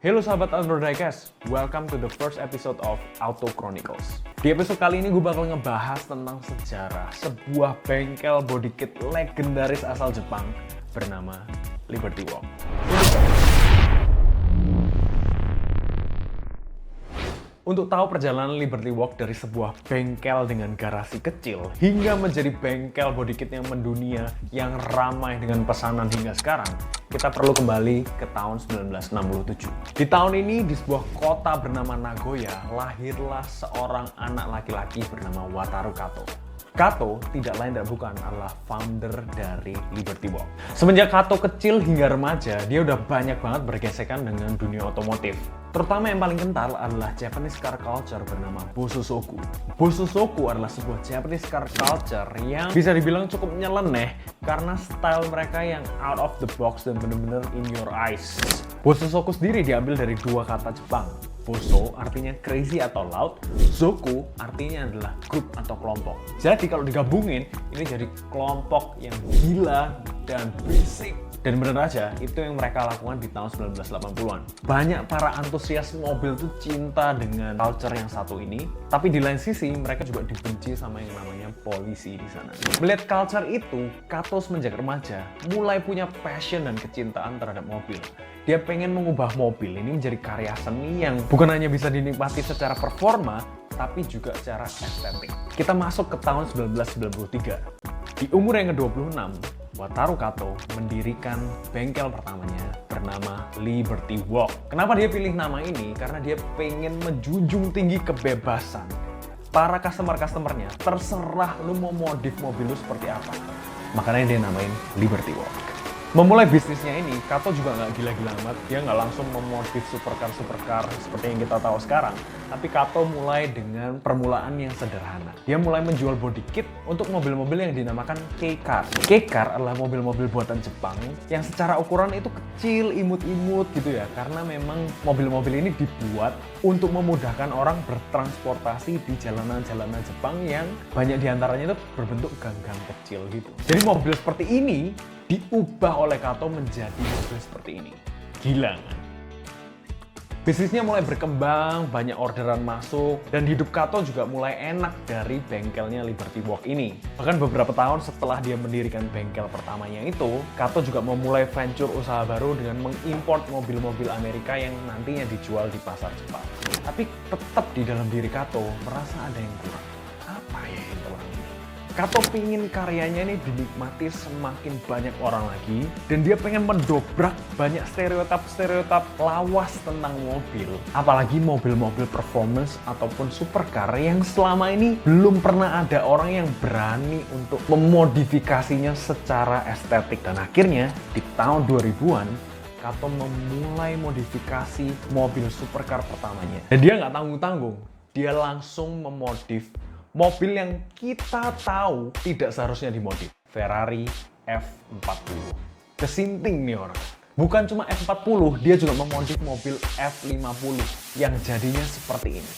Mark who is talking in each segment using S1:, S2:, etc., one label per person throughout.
S1: Halo sahabat Android Diecast, welcome to the first episode of Auto Chronicles. Di episode kali ini gue bakal ngebahas tentang sejarah sebuah bengkel body kit legendaris asal Jepang bernama Liberty Walk. Untuk tahu perjalanan Liberty Walk dari sebuah bengkel dengan garasi kecil hingga menjadi bengkel body kit yang mendunia yang ramai dengan pesanan hingga sekarang, kita perlu kembali ke tahun 1967. Di tahun ini, di sebuah kota bernama Nagoya, lahirlah seorang anak laki-laki bernama Wataru Kato. Kato tidak lain dan bukan adalah founder dari Liberty Walk. Semenjak Kato kecil hingga remaja, dia udah banyak banget bergesekan dengan dunia otomotif. Terutama yang paling kental adalah Japanese car culture bernama Bosozoku. Bosozoku adalah sebuah Japanese car culture yang bisa dibilang cukup nyeleneh karena style mereka yang out of the box dan bener-bener in your eyes. Bosozoku sendiri diambil dari dua kata Jepang. Boso artinya crazy atau loud, Zoku artinya adalah grup atau kelompok. Jadi kalau digabungin, ini jadi kelompok yang gila dan berisik. Dan bener aja, itu yang mereka lakukan di tahun 1980-an. Banyak para antusias mobil tuh cinta dengan culture yang satu ini, tapi di lain sisi mereka juga dibenci sama yang namanya polisi di sana. Melihat culture itu, Kato semenjak remaja mulai punya passion dan kecintaan terhadap mobil. Dia pengen mengubah mobil ini menjadi karya seni yang bukan hanya bisa dinikmati secara performa, tapi juga secara estetik. Kita masuk ke tahun 1993. Di umur yang ke-26, Wataru Kato mendirikan bengkel pertamanya bernama Liberty Walk. Kenapa dia pilih nama ini? Karena dia pengen menjunjung tinggi kebebasan. Para customer-customernya terserah lu mau modif mobil lu seperti apa. Makanya dia namain Liberty Walk. Memulai bisnisnya ini, Kato juga nggak gila-gila amat. Dia nggak langsung memodif supercar seperti yang kita tahu sekarang. Tapi Kato mulai dengan permulaan yang sederhana. Dia mulai menjual body kit untuk mobil-mobil yang dinamakan Kei-car. Kei-car adalah mobil-mobil buatan Jepang yang secara ukuran itu kecil, imut-imut gitu ya. Karena memang mobil-mobil ini dibuat untuk memudahkan orang bertransportasi di jalanan-jalanan Jepang yang banyak diantaranya itu berbentuk gang-gang kecil gitu. Jadi mobil seperti ini diubah oleh Kato menjadi mobil seperti ini. Gila kan? Bisnisnya mulai berkembang, banyak orderan masuk, dan hidup Kato juga mulai enak dari bengkelnya Liberty Walk ini. Bahkan beberapa tahun setelah dia mendirikan bengkel pertamanya itu, Kato juga memulai venture usaha baru dengan mengimport mobil-mobil Amerika yang nantinya dijual di pasar Jepang. Tapi tetap di dalam diri Kato merasa ada yang kurang. Apa ya yang kurang? Kato pingin karyanya ini dinikmati semakin banyak orang lagi, dan dia pengen mendobrak banyak stereotip lawas tentang mobil. Apalagi mobil-mobil performance ataupun supercar yang selama ini belum pernah ada orang yang berani untuk memodifikasinya secara estetik. Dan akhirnya di tahun 2000-an, Kato memulai modifikasi mobil supercar pertamanya. Dan dia nggak tanggung-tanggung, dia langsung memodif mobil yang kita tahu tidak seharusnya dimodif. Ferrari F40. Kesinting nih orang. Bukan cuma F40, dia juga memodif mobil F50 yang jadinya seperti ini.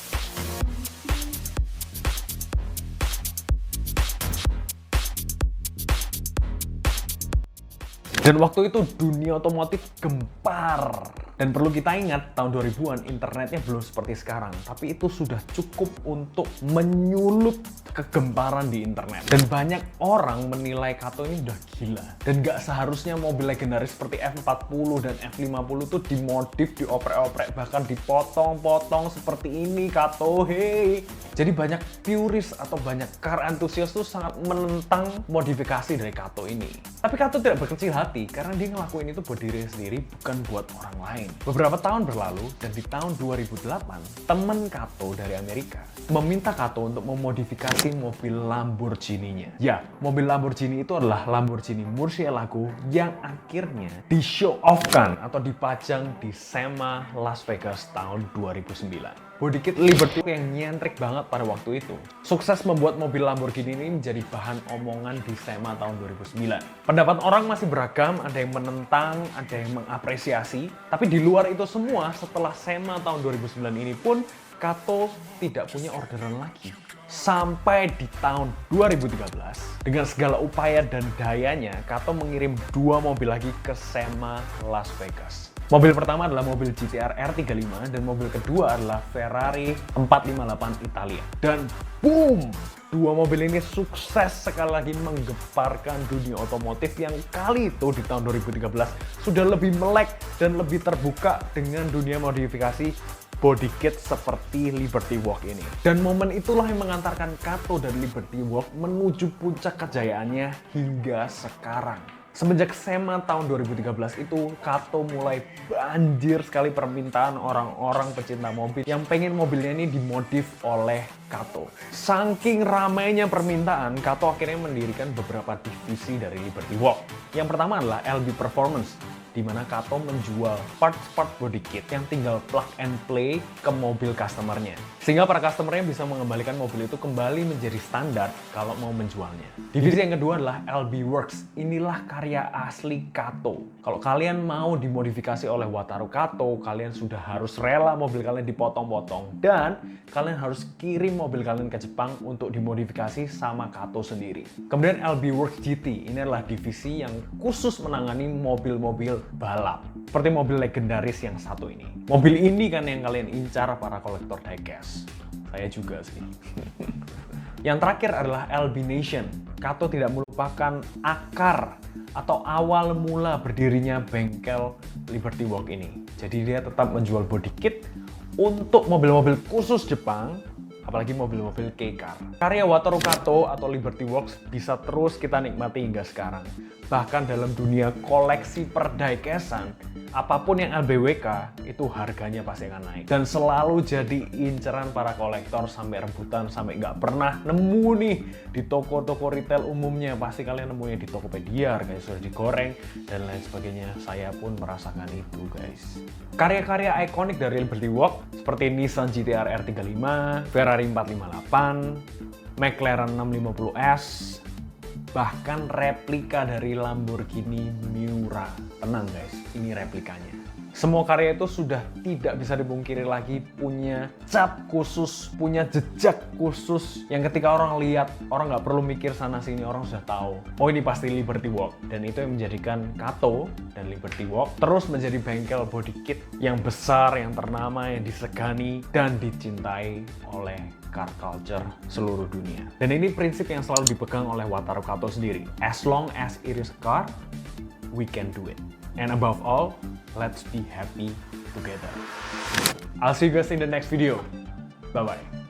S1: Dan waktu itu dunia otomotif gempar. Dan perlu kita ingat, tahun 2000-an internetnya belum seperti sekarang. Tapi itu sudah cukup untuk menyulut kegemparan di internet. Dan banyak orang menilai Kato ini udah gila. Dan gak seharusnya mobil legendaris seperti F40 dan F50 tuh dimodif, dioprek-oprek, bahkan dipotong-potong seperti ini Kato, hey. Jadi banyak purist atau banyak car enthusiast tuh sangat menentang modifikasi dari Kato ini. Tapi Kato tidak berkecil hati, karena dia ngelakuin itu buat diri sendiri, bukan buat orang lain. Beberapa tahun berlalu, dan di tahun 2008, teman Kato dari Amerika meminta Kato untuk memodifikasi mobil Lamborghini-nya. Ya, mobil Lamborghini itu adalah Lamborghini Murcielago yang akhirnya di-show off-kan atau dipajang di SEMA Las Vegas tahun 2009. Body kit Liberty yang nyentrik banget pada waktu itu. Sukses membuat mobil Lamborghini ini menjadi bahan omongan di SEMA tahun 2009. Pendapat orang masih beragam, ada yang menentang, ada yang mengapresiasi. Tapi di luar itu semua, setelah SEMA tahun 2009 ini pun, Kato tidak punya orderan lagi. Sampai di tahun 2013, dengan segala upaya dan dayanya, Kato mengirim 2 mobil lagi ke SEMA Las Vegas. Mobil pertama adalah mobil GTR R35 dan mobil kedua adalah Ferrari 458 Italia. Dan boom! Dua mobil ini sukses sekali lagi menggemparkan dunia otomotif yang kali itu di tahun 2013 sudah lebih melek dan lebih terbuka dengan dunia modifikasi body kit seperti Liberty Walk ini. Dan momen itulah yang mengantarkan Kato dan Liberty Walk menuju puncak kejayaannya hingga sekarang. Semenjak SEMA tahun 2013 itu, Kato mulai banjir sekali permintaan orang-orang pecinta mobil yang pengen mobilnya ini dimodif oleh Kato. Saking ramainya permintaan, Kato akhirnya mendirikan beberapa divisi dari Liberty Walk. Yang pertama adalah LB Performance, di mana Kato menjual part-part body kit yang tinggal plug and play ke mobil customernya. Sehingga para customernya bisa mengembalikan mobil itu kembali menjadi standar kalau mau menjualnya. Divisi yang kedua adalah LB Works. Inilah karya asli Kato. Kalau kalian mau dimodifikasi oleh Wataru Kato, kalian sudah harus rela mobil kalian dipotong-potong. Dan kalian harus kirim mobil kalian ke Jepang untuk dimodifikasi sama Kato sendiri. Kemudian LB Works GT. Ini adalah divisi yang khusus menangani mobil-mobil balap. Seperti mobil legendaris yang satu ini. Mobil ini kan yang kalian incar para kolektor diecast. Saya juga sih. Yang terakhir adalah LB Nation. Kato tidak melupakan akar atau awal mula berdirinya bengkel Liberty Walk ini. Jadi dia tetap menjual body kit untuk mobil-mobil khusus Jepang, apalagi mobil-mobil K-Car. Karya Wataru Kato atau Liberty Works bisa terus kita nikmati hingga sekarang. Bahkan dalam dunia koleksi perdiecasan, apapun yang LBWK itu harganya pasti akan naik. Dan selalu jadi inceran para kolektor sampai rebutan, sampai nggak pernah nemu nih di toko-toko retail umumnya. Pasti kalian nemunya di Tokopedia, harganya sudah digoreng, dan lain sebagainya. Saya pun merasakan itu, guys. Karya-karya ikonik dari Liberty Walk seperti Nissan GT-R R35, Ferrari 458, McLaren 650S, bahkan replika dari Lamborghini Miura. Tenang guys, ini replikanya. Semua karya itu sudah tidak bisa dipungkiri lagi punya cap khusus, punya jejak khusus yang ketika orang lihat, orang nggak perlu mikir sana sini, orang sudah tahu, oh ini pasti Liberty Walk. Dan itu yang menjadikan Kato dan Liberty Walk terus menjadi bengkel body kit yang besar, yang ternama, yang disegani, dan dicintai oleh car culture seluruh dunia. Dan ini prinsip yang selalu dipegang oleh Wataru Kato sendiri. As long as it is a car, we can do it. And above all, let's be happy together. I'll see you guys in the next video. Bye-bye.